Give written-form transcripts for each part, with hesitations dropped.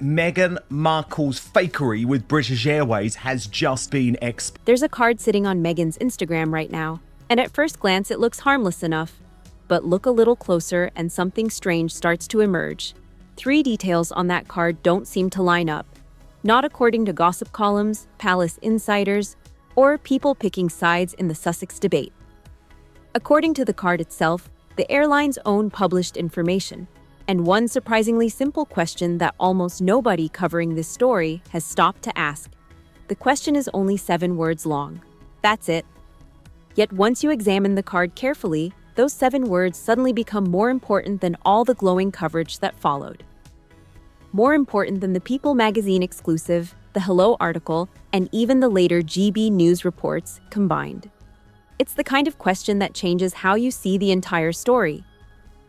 Meghan Markle's fakery with British Airways has just been exposed. There's a card sitting on Meghan's Instagram right now, and at first glance it looks harmless enough. But look a little closer and something strange starts to emerge. 3 details on that card don't seem to line up. Not according to gossip columns, palace insiders, or people picking sides in the Sussex debate. According to the card itself, the airline's own published information, and one surprisingly simple question that almost nobody covering this story has stopped to ask. The question is only 7 words long. That's it. Yet once you examine the card carefully, those 7 words suddenly become more important than all the glowing coverage that followed. More important than the People magazine exclusive, the Hello article, and even the later GB News reports combined. It's the kind of question that changes how you see the entire story.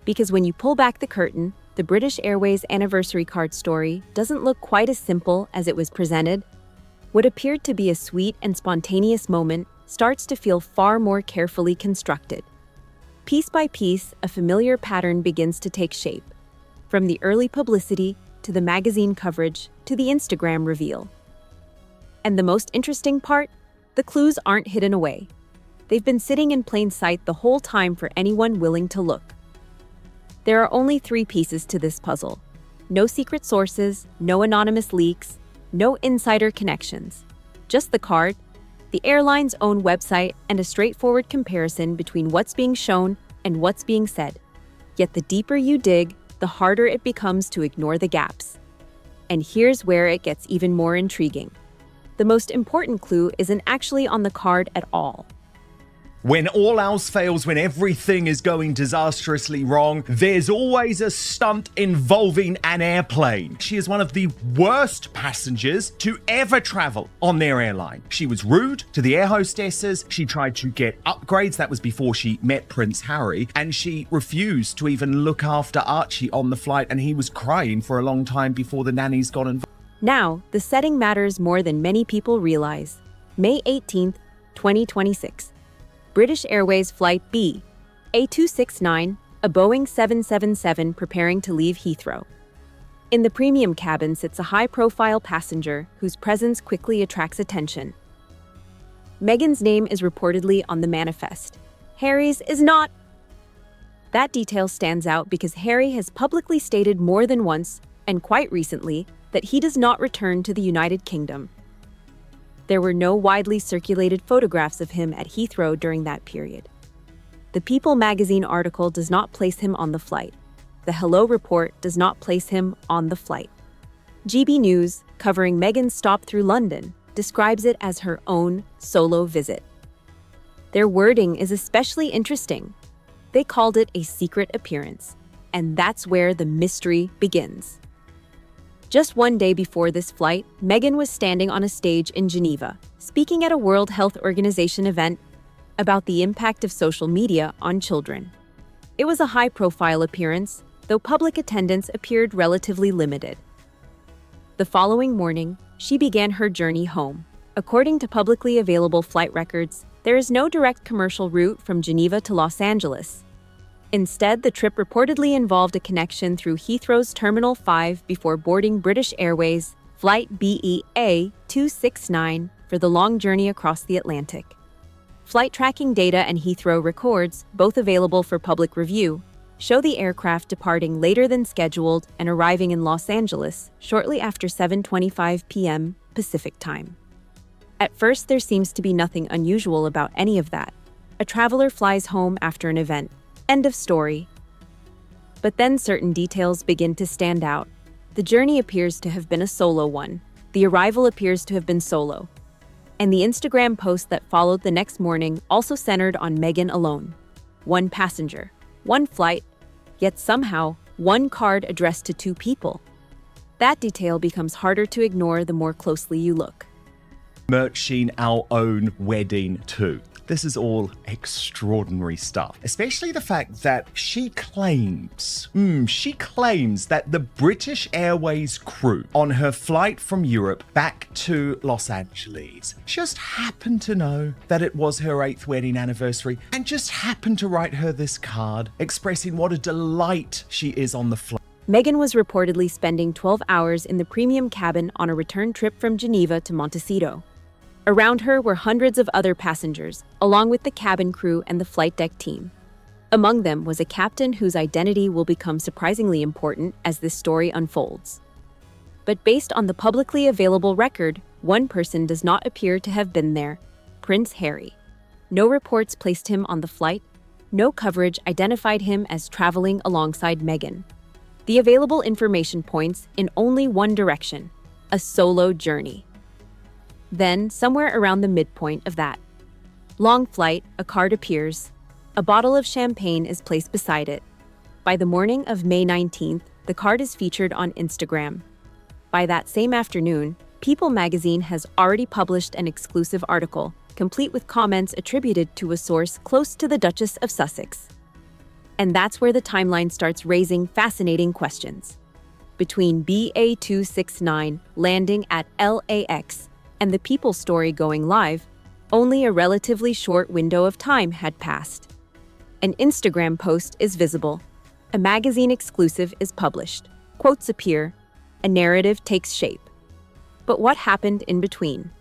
Because when you pull back the curtain, the British Airways anniversary card story doesn't look quite as simple as it was presented. What appeared to be a sweet and spontaneous moment starts to feel far more carefully constructed. Piece by piece, a familiar pattern begins to take shape. From the early publicity, to the magazine coverage, to the Instagram reveal. And the most interesting part? The clues aren't hidden away. They've been sitting in plain sight the whole time for anyone willing to look. There are only 3 pieces to this puzzle. No secret sources, no anonymous leaks, no insider connections. Just the card, the airline's own website, and a straightforward comparison between what's being shown and what's being said. Yet the deeper you dig, the harder it becomes to ignore the gaps. And here's where it gets even more intriguing. The most important clue isn't actually on the card at all. When all else fails, when everything is going disastrously wrong, there's always a stunt involving an airplane. She is one of the worst passengers to ever travel on their airline. She was rude to the air hostesses. She tried to get upgrades. That was before she met Prince Harry. And she refused to even look after Archie on the flight. And he was crying for a long time before the nannies got involved. Now, the setting matters more than many people realize. May 18th, 2026. British Airways Flight B, A269, a Boeing 777 preparing to leave Heathrow. In the premium cabin sits a high-profile passenger whose presence quickly attracts attention. Meghan's name is reportedly on the manifest. Harry's is not. That detail stands out because Harry has publicly stated more than once, and quite recently, that he does not return to the United Kingdom. There were no widely circulated photographs of him at Heathrow during that period. The People magazine article does not place him on the flight. The Hello report does not place him on the flight. GB News, covering Meghan's stop through London, describes it as her own solo visit. Their wording is especially interesting. They called it a secret appearance, and that's where the mystery begins. Just one day before this flight, Meghan was standing on a stage in Geneva, speaking at a World Health Organization event about the impact of social media on children. It was a high-profile appearance, though public attendance appeared relatively limited. The following morning, she began her journey home. According to publicly available flight records, there is no direct commercial route from Geneva to Los Angeles. Instead, the trip reportedly involved a connection through Heathrow's Terminal 5 before boarding British Airways Flight BEA 269 for the long journey across the Atlantic. Flight tracking data and Heathrow records, both available for public review, show the aircraft departing later than scheduled and arriving in Los Angeles shortly after 7:25 p.m. Pacific Time. At first, there seems to be nothing unusual about any of that. A traveler flies home after an event. End of story. But then certain details begin to stand out. The journey appears to have been a solo one. The arrival appears to have been solo. And the Instagram post that followed the next morning also centered on Meghan alone. One passenger, one flight, yet somehow one card addressed to 2 people. That detail becomes harder to ignore the more closely you look. Merching our own wedding too. This is all extraordinary stuff, especially the fact that she claims that the British Airways crew on her flight from Europe back to Los Angeles just happened to know that it was her 8th wedding anniversary and just happened to write her this card expressing what a delight she is on the flight. Meghan was reportedly spending 12 hours in the premium cabin on a return trip from Geneva to Montecito. Around her were hundreds of other passengers, along with the cabin crew and the flight deck team. Among them was a captain whose identity will become surprisingly important as this story unfolds. But based on the publicly available record, one person does not appear to have been there: Prince Harry. No reports placed him on the flight. No coverage identified him as traveling alongside Meghan. The available information points in only one direction: a solo journey. Then, somewhere around the midpoint of that long flight, a card appears. A bottle of champagne is placed beside it. By the morning of May 19th, the card is featured on Instagram. By that same afternoon, People magazine has already published an exclusive article, complete with comments attributed to a source close to the Duchess of Sussex. And that's where the timeline starts raising fascinating questions. Between BA269 landing at LAX and the People story going live, only a relatively short window of time had passed. An Instagram post is visible. A magazine exclusive is published. Quotes appear. A narrative takes shape. But what happened in between?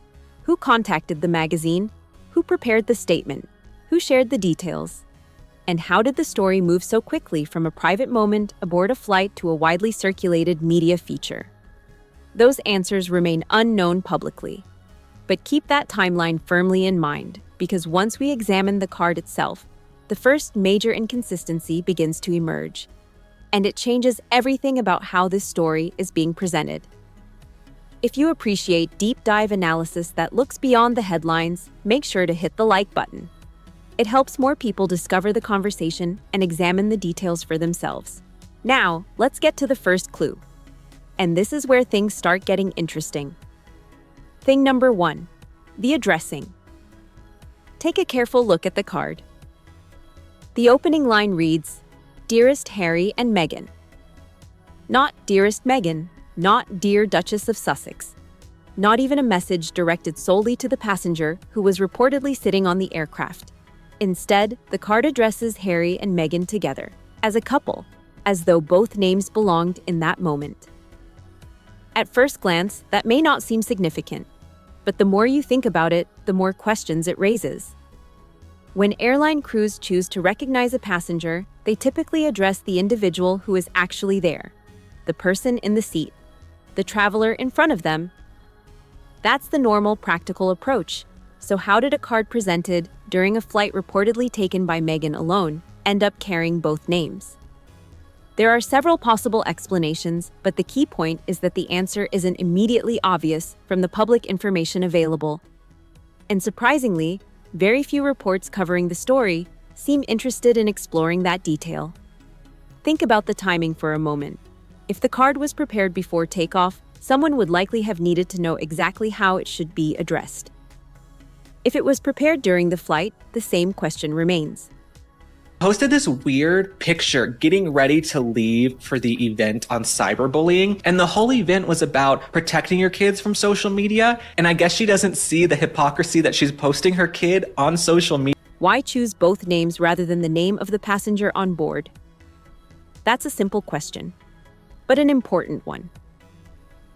Who contacted the magazine? Who prepared the statement? Who shared the details? And how did the story move so quickly from a private moment aboard a flight to a widely circulated media feature? Those answers remain unknown publicly. But keep that timeline firmly in mind, because once we examine the card itself, the first major inconsistency begins to emerge. And it changes everything about how this story is being presented. If you appreciate deep dive analysis that looks beyond the headlines, make sure to hit the like button. It helps more people discover the conversation and examine the details for themselves. Now, let's get to the first clue. And this is where things start getting interesting. Thing number 1, the addressing. Take a careful look at the card. The opening line reads, "Dearest Harry and Meghan." Not "Dearest Meghan," not "Dear Duchess of Sussex." Not even a message directed solely to the passenger who was reportedly sitting on the aircraft. Instead, the card addresses Harry and Meghan together, as a couple, as though both names belonged in that moment. At first glance, that may not seem significant, but the more you think about it, the more questions it raises. When airline crews choose to recognize a passenger, they typically address the individual who is actually there, the person in the seat, the traveler in front of them. That's the normal, practical approach. So how did a card presented during a flight reportedly taken by Meghan alone end up carrying both names? There are several possible explanations, but the key point is that the answer isn't immediately obvious from the public information available. And surprisingly, very few reports covering the story seem interested in exploring that detail. Think about the timing for a moment. If the card was prepared before takeoff, someone would likely have needed to know exactly how it should be addressed. If it was prepared during the flight, the same question remains. Posted this weird picture getting ready to leave for the event on cyberbullying, and the whole event was about protecting your kids from social media, and I guess she doesn't see the hypocrisy that she's posting her kid on social media. Why choose both names rather than the name of the passenger on board? That's a simple question, but an important one.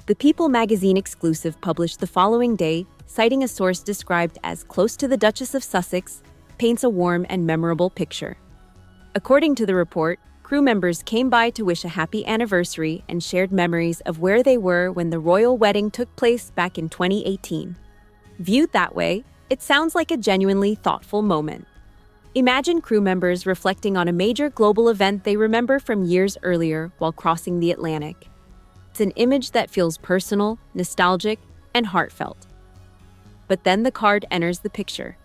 The People magazine exclusive published the following day, citing a source described as close to the Duchess of Sussex, paints a warm and memorable picture. According to the report, crew members came by to wish a happy anniversary and shared memories of where they were when the royal wedding took place back in 2018. Viewed that way, it sounds like a genuinely thoughtful moment. Imagine crew members reflecting on a major global event they remember from years earlier while crossing the Atlantic. It's an image that feels personal, nostalgic, and heartfelt. But then the card enters the picture.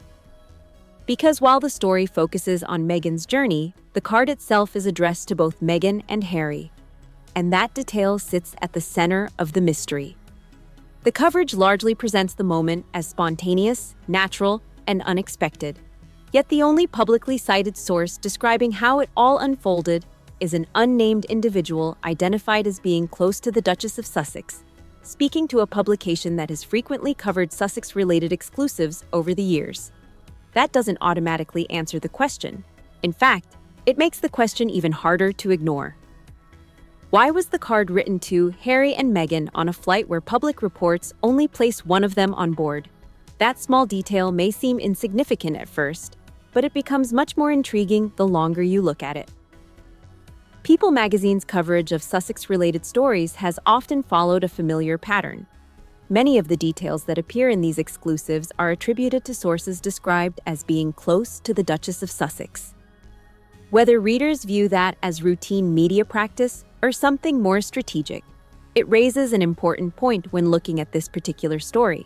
Because while the story focuses on Meghan's journey, the card itself is addressed to both Meghan and Harry. And that detail sits at the center of the mystery. The coverage largely presents the moment as spontaneous, natural, and unexpected. Yet the only publicly cited source describing how it all unfolded is an unnamed individual identified as being close to the Duchess of Sussex, speaking to a publication that has frequently covered Sussex-related exclusives over the years. That doesn't automatically answer the question. In fact, it makes the question even harder to ignore. Why was the card written to Harry and Meghan on a flight where public reports only place one of them on board? That small detail may seem insignificant at first, but it becomes much more intriguing the longer you look at it. People magazine's coverage of Sussex-related stories has often followed a familiar pattern. Many of the details that appear in these exclusives are attributed to sources described as being close to the Duchess of Sussex. Whether readers view that as routine media practice or something more strategic, it raises an important point when looking at this particular story.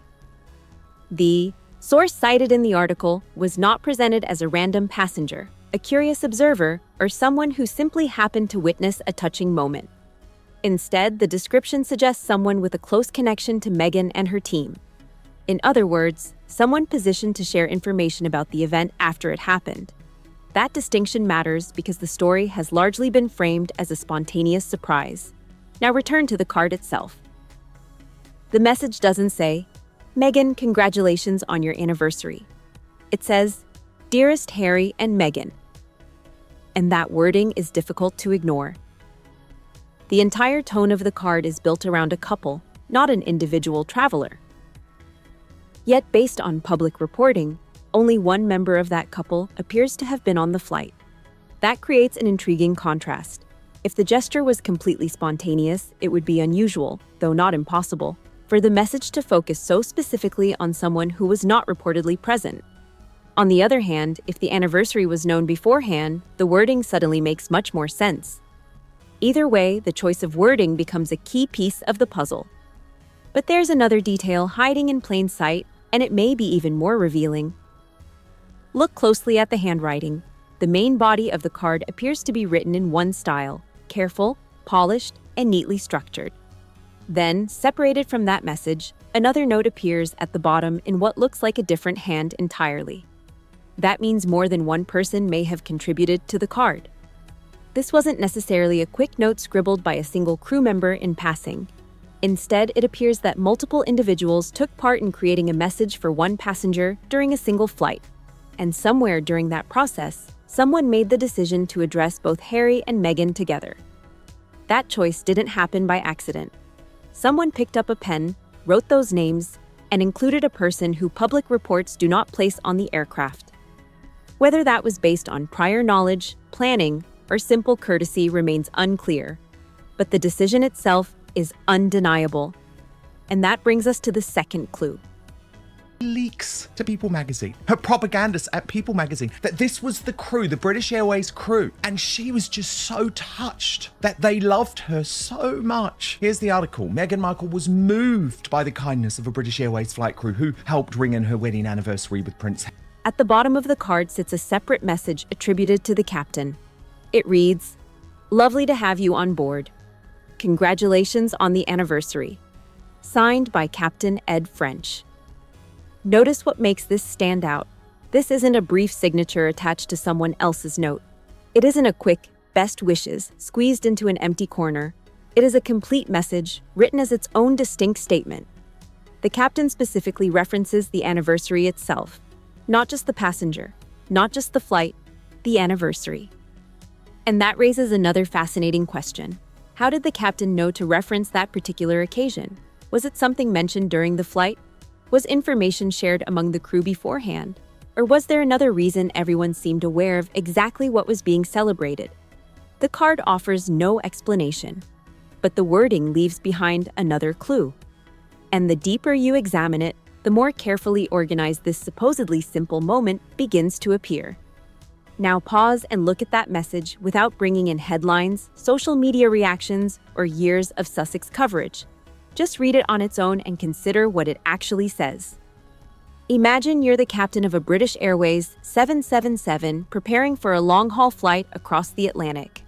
The source cited in the article was not presented as a random passenger, a curious observer, or someone who simply happened to witness a touching moment. Instead, the description suggests someone with a close connection to Meghan and her team. In other words, someone positioned to share information about the event after it happened. That distinction matters because the story has largely been framed as a spontaneous surprise. Now return to the card itself. The message doesn't say, "Meghan, congratulations on your anniversary." It says, "Dearest Harry and Meghan." And that wording is difficult to ignore. The entire tone of the card is built around a couple, not an individual traveler. Yet, based on public reporting, only one member of that couple appears to have been on the flight. That creates an intriguing contrast. If the gesture was completely spontaneous, it would be unusual, though not impossible, for the message to focus so specifically on someone who was not reportedly present. On the other hand, if the anniversary was known beforehand, the wording suddenly makes much more sense. Either way, the choice of wording becomes a key piece of the puzzle. But there's another detail hiding in plain sight, and it may be even more revealing. Look closely at the handwriting. The main body of the card appears to be written in one style, careful, polished, and neatly structured. Then, separated from that message, another note appears at the bottom in what looks like a different hand entirely. That means more than one person may have contributed to the card. This wasn't necessarily a quick note scribbled by a single crew member in passing. Instead, it appears that multiple individuals took part in creating a message for one passenger during a single flight. And somewhere during that process, someone made the decision to address both Harry and Meghan together. That choice didn't happen by accident. Someone picked up a pen, wrote those names, and included a person who public reports do not place on the aircraft. Whether that was based on prior knowledge, planning, or simple courtesy remains unclear, but the decision itself is undeniable. And that brings us to the second clue. Leaks to People magazine, her propagandists at People magazine, that this was the crew, the British Airways crew, and she was just so touched that they loved her so much. Here's the article. Meghan Markle was moved by the kindness of a British Airways flight crew who helped ring in her wedding anniversary with Prince Harry. At the bottom of the card sits a separate message attributed to the captain. It reads, "Lovely to have you on board. Congratulations on the anniversary." Signed by Captain Ed French. Notice what makes this stand out. This isn't a brief signature attached to someone else's note. It isn't a quick, best wishes squeezed into an empty corner. It is a complete message, written as its own distinct statement. The captain specifically references the anniversary itself. Not just the passenger, not just the flight, the anniversary. And that raises another fascinating question. How did the captain know to reference that particular occasion? Was it something mentioned during the flight? Was information shared among the crew beforehand? Or was there another reason everyone seemed aware of exactly what was being celebrated? The card offers no explanation, but the wording leaves behind another clue. And the deeper you examine it, the more carefully organized this supposedly simple moment begins to appear. Now pause and look at that message without bringing in headlines, social media reactions, or years of Sussex coverage. Just read it on its own and consider what it actually says. Imagine you're the captain of a British Airways 777 preparing for a long-haul flight across the Atlantic.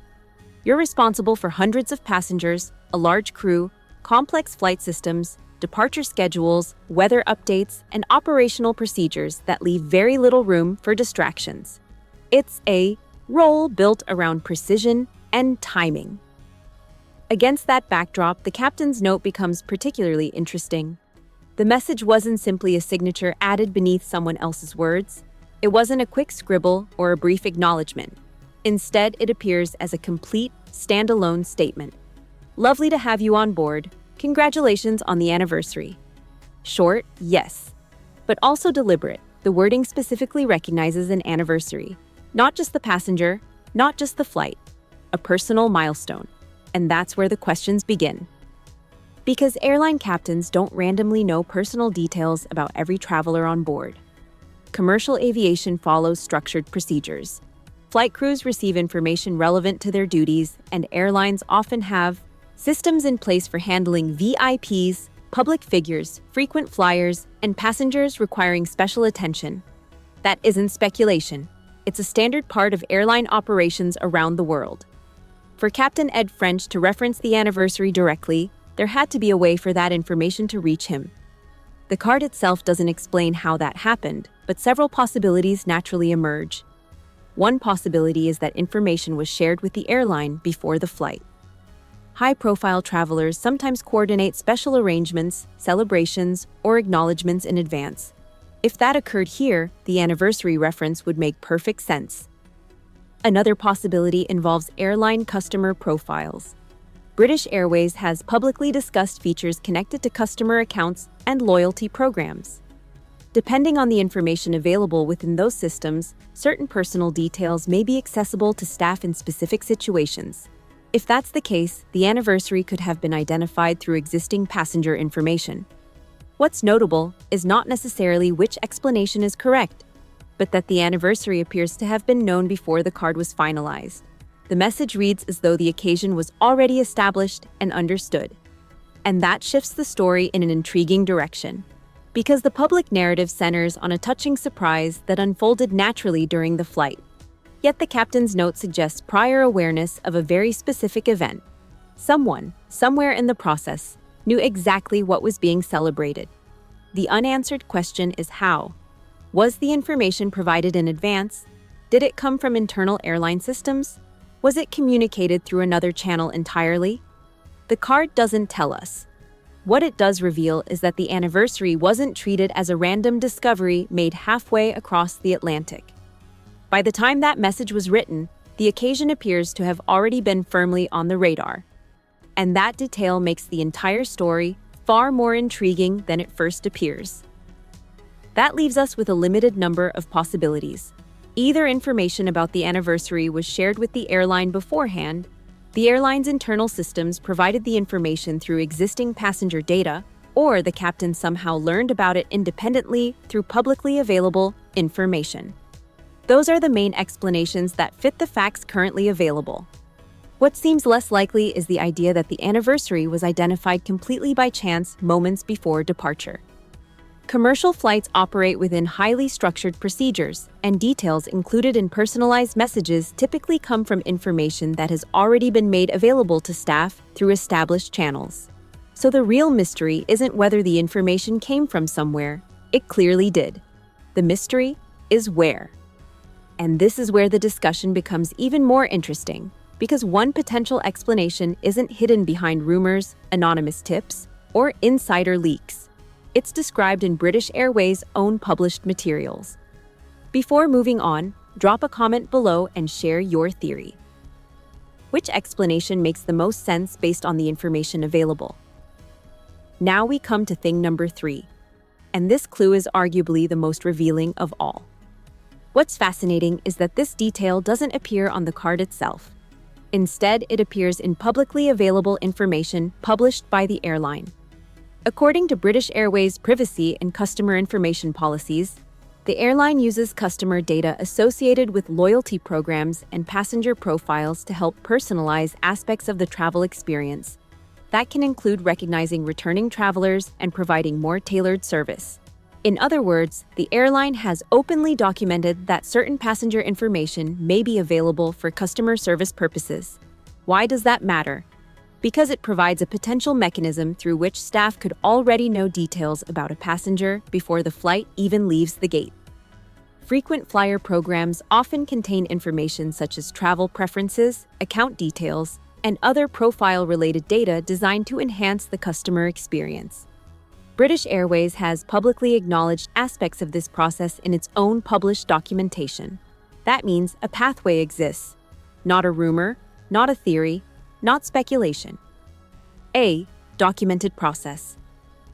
You're responsible for hundreds of passengers, a large crew, complex flight systems, departure schedules, weather updates, and operational procedures that leave very little room for distractions. It's a role built around precision and timing. Against that backdrop, the captain's note becomes particularly interesting. The message wasn't simply a signature added beneath someone else's words. It wasn't a quick scribble or a brief acknowledgement. Instead, it appears as a complete, standalone statement. Lovely to have you on board. Congratulations on the anniversary. Short, yes, but also deliberate. The wording specifically recognizes an anniversary, not just the passenger, not just the flight, a personal milestone. And that's where the questions begin. Because airline captains don't randomly know personal details about every traveler on board. Commercial aviation follows structured procedures. Flight crews receive information relevant to their duties, and airlines often have systems in place for handling VIPs, public figures, frequent flyers, and passengers requiring special attention. That isn't speculation. It's a standard part of airline operations around the world. For Captain Ed French to reference the anniversary directly, there had to be a way for that information to reach him. The card itself doesn't explain how that happened, but several possibilities naturally emerge. One possibility is that information was shared with the airline before the flight. High-profile travelers sometimes coordinate special arrangements, celebrations, or acknowledgements in advance. If that occurred here, the anniversary reference would make perfect sense. Another possibility involves airline customer profiles. British Airways has publicly discussed features connected to customer accounts and loyalty programs. Depending on the information available within those systems, certain personal details may be accessible to staff in specific situations. If that's the case, the anniversary could have been identified through existing passenger information. What's notable is not necessarily which explanation is correct, but that the anniversary appears to have been known before the card was finalized. The message reads as though the occasion was already established and understood. And that shifts the story in an intriguing direction, because the public narrative centers on a touching surprise that unfolded naturally during the flight. Yet the captain's note suggests prior awareness of a very specific event. Someone, somewhere in the process, knew exactly what was being celebrated. The unanswered question is how. Was the information provided in advance? Did it come from internal airline systems? Was it communicated through another channel entirely? The card doesn't tell us. What it does reveal is that the anniversary wasn't treated as a random discovery made halfway across the Atlantic. By the time that message was written, the occasion appears to have already been firmly on the radar. And that detail makes the entire story far more intriguing than it first appears. That leaves us with a limited number of possibilities. Either information about the anniversary was shared with the airline beforehand, the airline's internal systems provided the information through existing passenger data, or the captain somehow learned about it independently through publicly available information. Those are the main explanations that fit the facts currently available. What seems less likely is the idea that the anniversary was identified completely by chance moments before departure. Commercial flights operate within highly structured procedures, and details included in personalized messages typically come from information that has already been made available to staff through established channels. So the real mystery isn't whether the information came from somewhere. It clearly did. The mystery is where. And this is where the discussion becomes even more interesting, because one potential explanation isn't hidden behind rumors, anonymous tips, or insider leaks. It's described in British Airways' own published materials. Before moving on, drop a comment below and share your theory. Which explanation makes the most sense based on the information available? Now we come to thing number 3, and this clue is arguably the most revealing of all. What's fascinating is that this detail doesn't appear on the card itself. Instead, it appears in publicly available information published by the airline. According to British Airways' privacy and customer information policies, the airline uses customer data associated with loyalty programs and passenger profiles to help personalize aspects of the travel experience. That can include recognizing returning travelers and providing more tailored service. In other words, the airline has openly documented that certain passenger information may be available for customer service purposes. Why does that matter? Because it provides a potential mechanism through which staff could already know details about a passenger before the flight even leaves the gate. Frequent flyer programs often contain information such as travel preferences, account details, and other profile-related data designed to enhance the customer experience. British Airways has publicly acknowledged aspects of this process in its own published documentation. That means a pathway exists. Not a rumor, not a theory, not speculation. A. Documented process.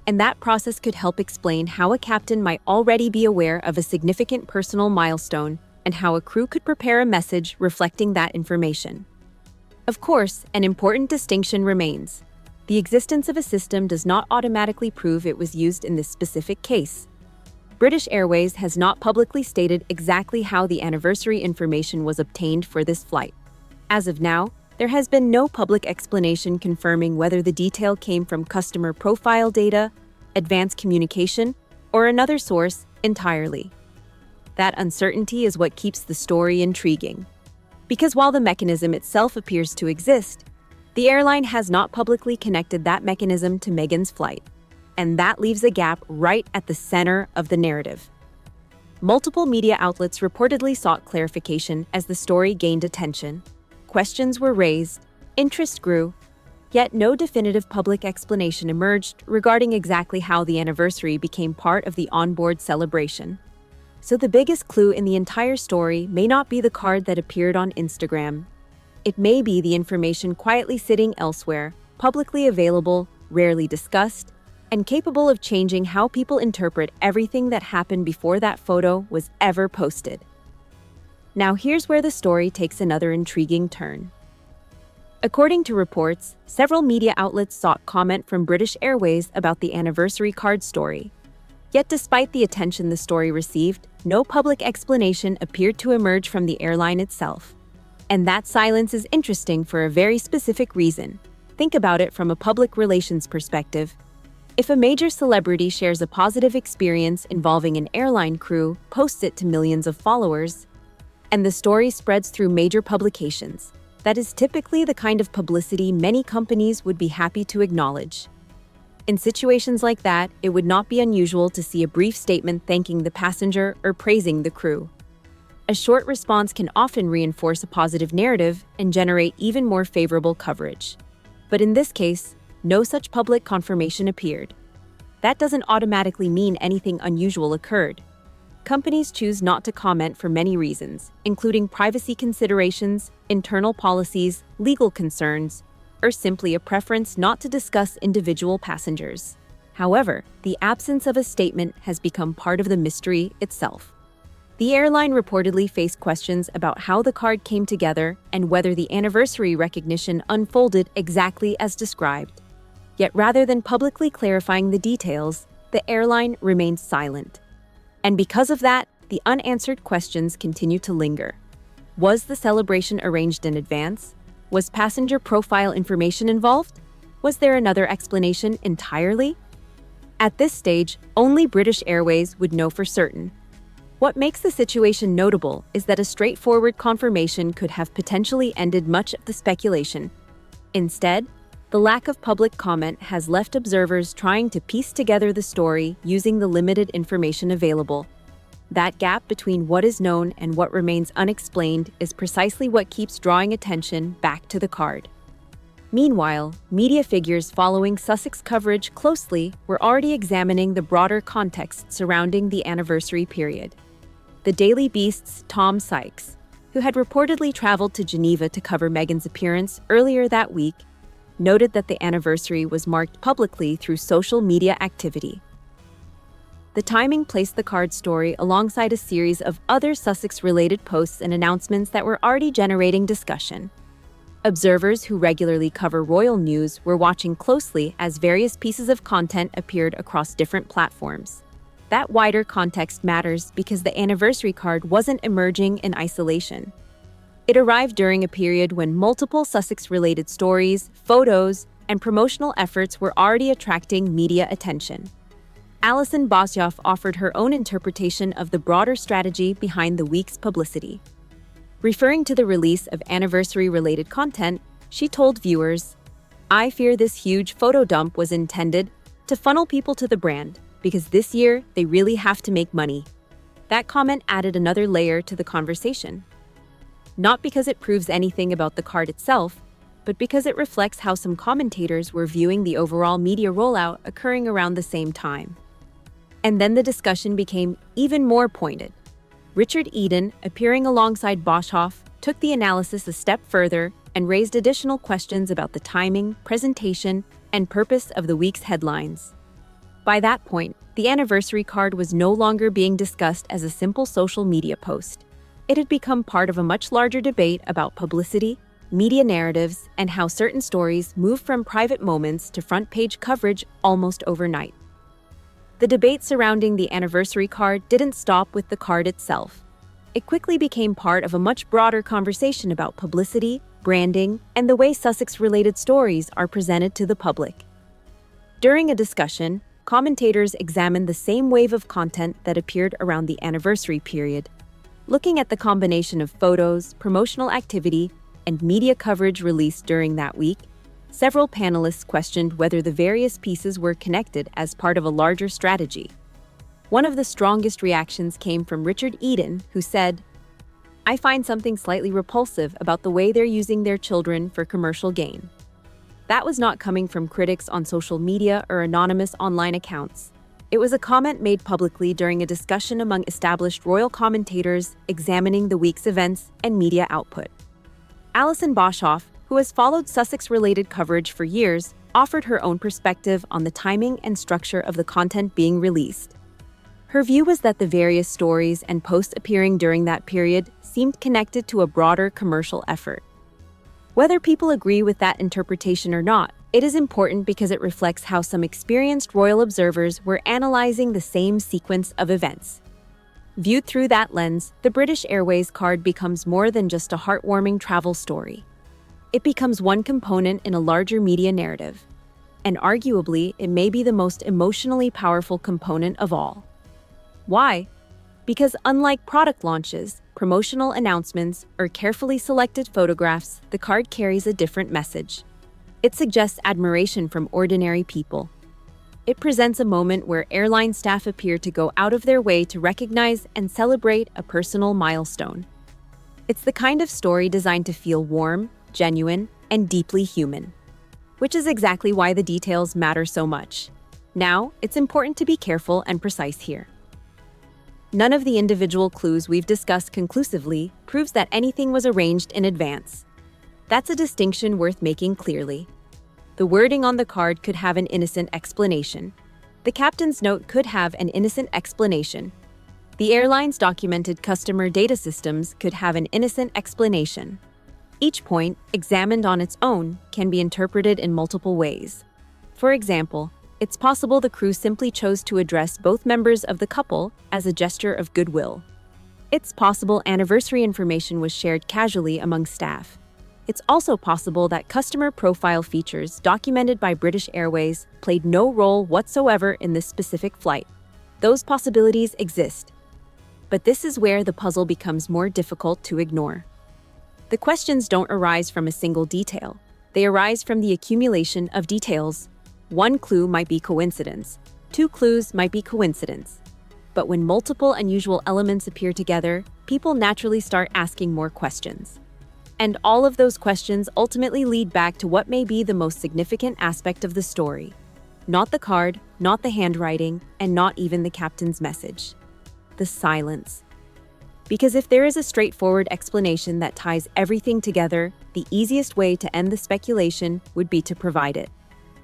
And that process could help explain how a captain might already be aware of a significant personal milestone and how a crew could prepare a message reflecting that information. Of course, an important distinction remains. The existence of a system does not automatically prove it was used in this specific case. British Airways has not publicly stated exactly how the anniversary information was obtained for this flight. As of now, there has been no public explanation confirming whether the detail came from customer profile data, advanced communication, or another source entirely. That uncertainty is what keeps the story intriguing. Because while the mechanism itself appears to exist, the airline has not publicly connected that mechanism to Meghan's flight, and that leaves a gap right at the center of the narrative. Multiple media outlets reportedly sought clarification as the story gained attention. Questions were raised, interest grew, yet no definitive public explanation emerged regarding exactly how the anniversary became part of the onboard celebration. So the biggest clue in the entire story may not be the card that appeared on Instagram. It may be the information quietly sitting elsewhere, publicly available, rarely discussed, and capable of changing how people interpret everything that happened before that photo was ever posted. Now here's where the story takes another intriguing turn. According to reports, several media outlets sought comment from British Airways about the anniversary card story. Yet despite the attention the story received, no public explanation appeared to emerge from the airline itself. And that silence is interesting for a very specific reason. Think about it from a public relations perspective. If a major celebrity shares a positive experience involving an airline crew, posts it to millions of followers, and the story spreads through major publications, that is typically the kind of publicity many companies would be happy to acknowledge. In situations like that, it would not be unusual to see a brief statement thanking the passenger or praising the crew. A short response can often reinforce a positive narrative and generate even more favorable coverage. But in this case, no such public confirmation appeared. That doesn't automatically mean anything unusual occurred. Companies choose not to comment for many reasons, including privacy considerations, internal policies, legal concerns, or simply a preference not to discuss individual passengers. However, the absence of a statement has become part of the mystery itself. The airline reportedly faced questions about how the card came together and whether the anniversary recognition unfolded exactly as described. Yet rather than publicly clarifying the details, the airline remained silent. And because of that, the unanswered questions continue to linger. Was the celebration arranged in advance? Was passenger profile information involved? Was there another explanation entirely? At this stage, only British Airways would know for certain. What makes the situation notable is that a straightforward confirmation could have potentially ended much of the speculation. Instead, the lack of public comment has left observers trying to piece together the story using the limited information available. That gap between what is known and what remains unexplained is precisely what keeps drawing attention back to the card. Meanwhile, media figures following Sussex coverage closely were already examining the broader context surrounding the anniversary period. The Daily Beast's Tom Sykes, who had reportedly traveled to Geneva to cover Meghan's appearance earlier that week, noted that the anniversary was marked publicly through social media activity. The timing placed the card story alongside a series of other Sussex-related posts and announcements that were already generating discussion. Observers who regularly cover royal news were watching closely as various pieces of content appeared across different platforms. That wider context matters because the anniversary card wasn't emerging in isolation. It arrived during a period when multiple Sussex-related stories, photos, and promotional efforts were already attracting media attention. Alison Boshoff offered her own interpretation of the broader strategy behind the week's publicity. Referring to the release of anniversary-related content, she told viewers, "I fear this huge photo dump was intended to funnel people to the brand, because this year they really have to make money." That comment added another layer to the conversation. Not because it proves anything about the card itself, but because it reflects how some commentators were viewing the overall media rollout occurring around the same time. And then the discussion became even more pointed. Richard Eden, appearing alongside Boshoff, took the analysis a step further and raised additional questions about the timing, presentation, and purpose of the week's headlines. By that point, the anniversary card was no longer being discussed as a simple social media post. It had become part of a much larger debate about publicity, media narratives, and how certain stories move from private moments to front-page coverage almost overnight. The debate surrounding the anniversary card didn't stop with the card itself. It quickly became part of a much broader conversation about publicity, branding, and the way Sussex-related stories are presented to the public. During a discussion, commentators examined the same wave of content that appeared around the anniversary period. Looking at the combination of photos, promotional activity, and media coverage released during that week, several panelists questioned whether the various pieces were connected as part of a larger strategy. One of the strongest reactions came from Richard Eden, who said, "I find something slightly repulsive about the way they're using their children for commercial gain." That was not coming from critics on social media or anonymous online accounts. It was a comment made publicly during a discussion among established royal commentators examining the week's events and media output. Alison Boshoff, who has followed Sussex-related coverage for years, offered her own perspective on the timing and structure of the content being released. Her view was that the various stories and posts appearing during that period seemed connected to a broader commercial effort. Whether people agree with that interpretation or not, it is important because it reflects how some experienced royal observers were analyzing the same sequence of events. Viewed through that lens, the British Airways card becomes more than just a heartwarming travel story. It becomes one component in a larger media narrative. And arguably, it may be the most emotionally powerful component of all. Why? Because unlike product launches, promotional announcements, or carefully selected photographs, the card carries a different message. It suggests admiration from ordinary people. It presents a moment where airline staff appear to go out of their way to recognize and celebrate a personal milestone. It's the kind of story designed to feel warm, genuine, and deeply human. Which is exactly why the details matter so much. Now, it's important to be careful and precise here. None of the individual clues we've discussed conclusively proves that anything was arranged in advance. That's a distinction worth making clearly. The wording on the card could have an innocent explanation. The captain's note could have an innocent explanation. The airline's documented customer data systems could have an innocent explanation. Each point, examined on its own, can be interpreted in multiple ways. For example, it's possible the crew simply chose to address both members of the couple as a gesture of goodwill. It's possible anniversary information was shared casually among staff. It's also possible that customer profile features documented by British Airways played no role whatsoever in this specific flight. Those possibilities exist. But this is where the puzzle becomes more difficult to ignore. The questions don't arise from a single detail. They arise from the accumulation of details. One clue might be coincidence. Two clues might be coincidence. But when multiple unusual elements appear together, people naturally start asking more questions. And all of those questions ultimately lead back to what may be the most significant aspect of the story. Not the card, not the handwriting, and not even the captain's message. The silence. Because if there is a straightforward explanation that ties everything together, the easiest way to end the speculation would be to provide it.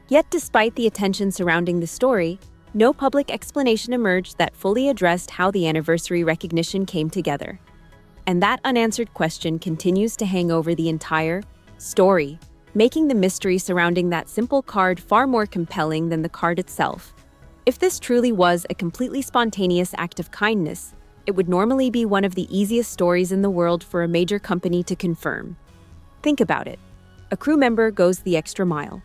Yet despite the attention surrounding the story, no public explanation emerged that fully addressed how the anniversary recognition came together. And that unanswered question continues to hang over the entire story, making the mystery surrounding that simple card far more compelling than the card itself. If this truly was a completely spontaneous act of kindness, it would normally be one of the easiest stories in the world for a major company to confirm. Think about it. A crew member goes the extra mile.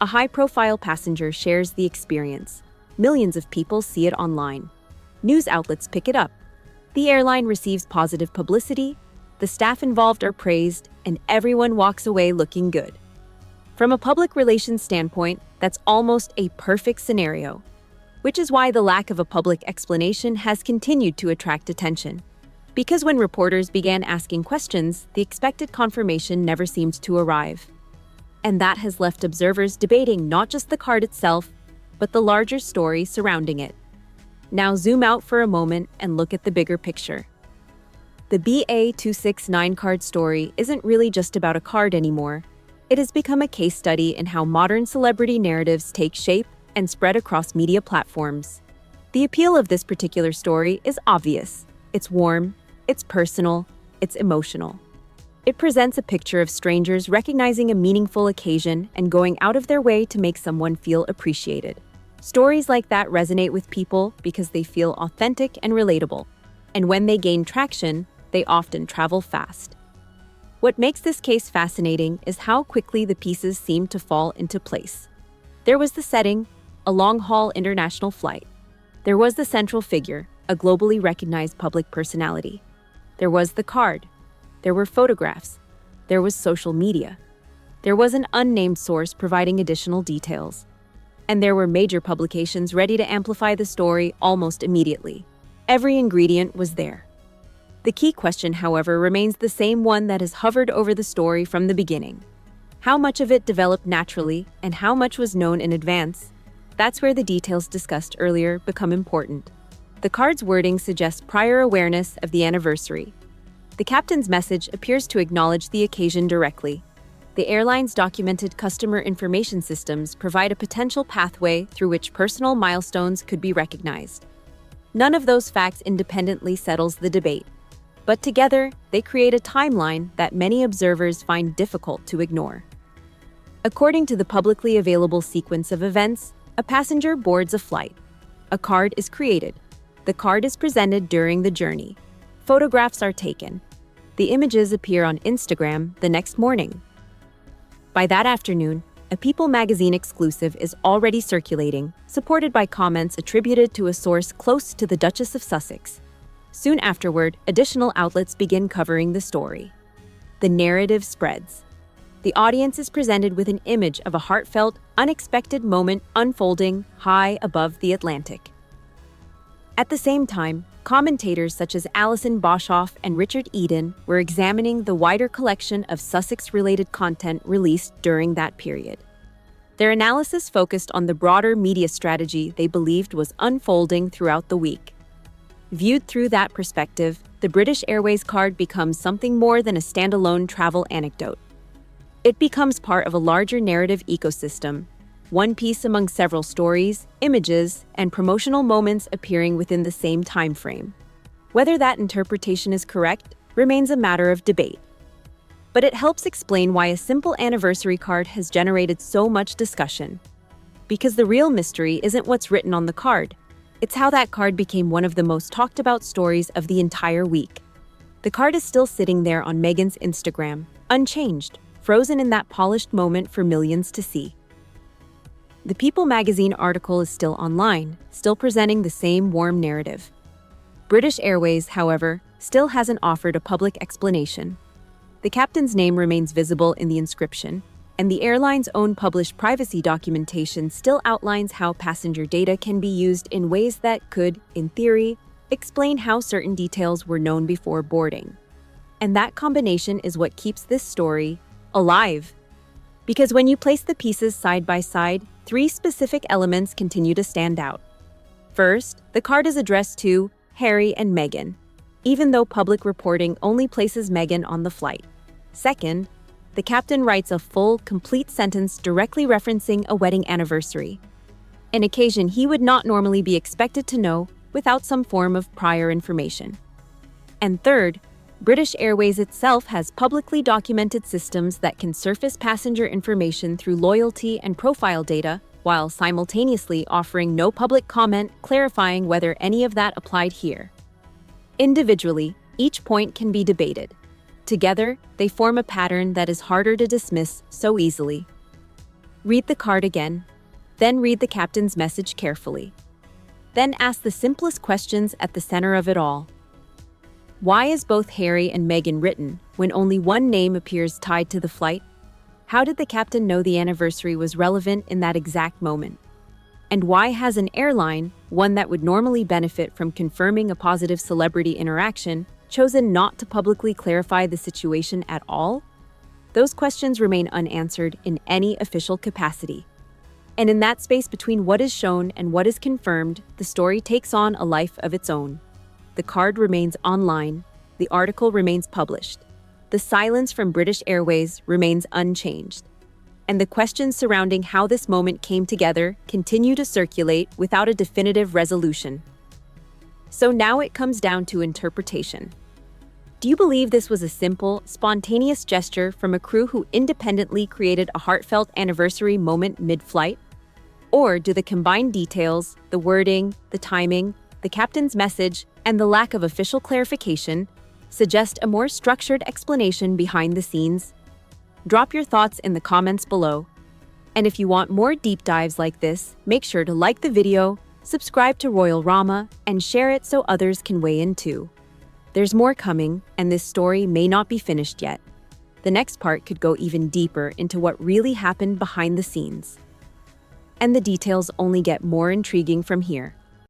A high-profile passenger shares the experience. Millions of people see it online. News outlets pick it up. The airline receives positive publicity, the staff involved are praised, and everyone walks away looking good. From a public relations standpoint, that's almost a perfect scenario, which is why the lack of a public explanation has continued to attract attention. Because when reporters began asking questions, the expected confirmation never seemed to arrive. And that has left observers debating not just the card itself, but the larger story surrounding it. Now zoom out for a moment and look at the bigger picture. The BA269 card story isn't really just about a card anymore. It has become a case study in how modern celebrity narratives take shape and spread across media platforms. The appeal of this particular story is obvious. It's warm, it's personal, it's emotional. It presents a picture of strangers recognizing a meaningful occasion and going out of their way to make someone feel appreciated. Stories like that resonate with people because they feel authentic and relatable. And when they gain traction, they often travel fast. What makes this case fascinating is how quickly the pieces seem to fall into place. There was the setting, a long-haul international flight. There was the central figure, a globally recognized public personality. There was the card. There were photographs. There was social media. There was an unnamed source providing additional details. And there were major publications ready to amplify the story almost immediately. Every ingredient was there. The key question, however, remains the same one that has hovered over the story from the beginning. How much of it developed naturally and how much was known in advance? That's where the details discussed earlier become important. The card's wording suggests prior awareness of the anniversary. The captain's message appears to acknowledge the occasion directly. The airline's documented customer information systems provide a potential pathway through which personal milestones could be recognized. None of those facts independently settles the debate, but together they create a timeline that many observers find difficult to ignore. According to the publicly available sequence of events, a passenger boards a flight. A card is created. The card is presented during the journey. Photographs are taken. The images appear on Instagram the next morning. By that afternoon, a People magazine exclusive is already circulating, supported by comments attributed to a source close to the Duchess of Sussex. Soon afterward, additional outlets begin covering the story. The narrative spreads. The audience is presented with an image of a heartfelt, unexpected moment unfolding high above the Atlantic. At the same time, commentators such as Alison Boshoff and Richard Eden were examining the wider collection of Sussex-related content released during that period. Their analysis focused on the broader media strategy they believed was unfolding throughout the week. Viewed through that perspective, the British Airways card becomes something more than a standalone travel anecdote. It becomes part of a larger narrative ecosystem, one piece among several stories, images, and promotional moments appearing within the same time frame. Whether that interpretation is correct remains a matter of debate. But it helps explain why a simple anniversary card has generated so much discussion. Because the real mystery isn't what's written on the card. It's how that card became one of the most talked about stories of the entire week. The card is still sitting there on Meghan's Instagram, unchanged, frozen in that polished moment for millions to see. The People magazine article is still online, still presenting the same warm narrative. British Airways, however, still hasn't offered a public explanation. The captain's name remains visible in the inscription, and the airline's own published privacy documentation still outlines how passenger data can be used in ways that could, in theory, explain how certain details were known before boarding. And that combination is what keeps this story alive. Because when you place the pieces side by side, three specific elements continue to stand out. First, the card is addressed to Harry and Meghan, even though public reporting only places Meghan on the flight. Second, the captain writes a full, complete sentence directly referencing a wedding anniversary, an occasion he would not normally be expected to know without some form of prior information. And third, British Airways itself has publicly documented systems that can surface passenger information through loyalty and profile data, while simultaneously offering no public comment clarifying whether any of that applied here. Individually, each point can be debated. Together, they form a pattern that is harder to dismiss so easily. Read the card again, then read the captain's message carefully. Then ask the simplest questions at the center of it all. Why is both Harry and Meghan written when only one name appears tied to the flight? How did the captain know the anniversary was relevant in that exact moment? And why has an airline, one that would normally benefit from confirming a positive celebrity interaction, chosen not to publicly clarify the situation at all? Those questions remain unanswered in any official capacity. And in that space between what is shown and what is confirmed, the story takes on a life of its own. The card remains online, the article remains published. The silence from British Airways remains unchanged. and the questions surrounding how this moment came together continue to circulate without a definitive resolution. So now it comes down to interpretation. Do you believe this was a simple, spontaneous gesture from a crew who independently created a heartfelt anniversary moment mid-flight? Or do the combined details, the wording, the timing, the captain's message, and the lack of official clarification suggest a more structured explanation behind the scenes? Drop your thoughts in the comments below. And if you want more deep dives like this, make sure to like the video, subscribe to Royal Rama, and share it so others can weigh in too. There's more coming, and this story may not be finished yet. The next part could go even deeper into what really happened behind the scenes. And the details only get more intriguing from here.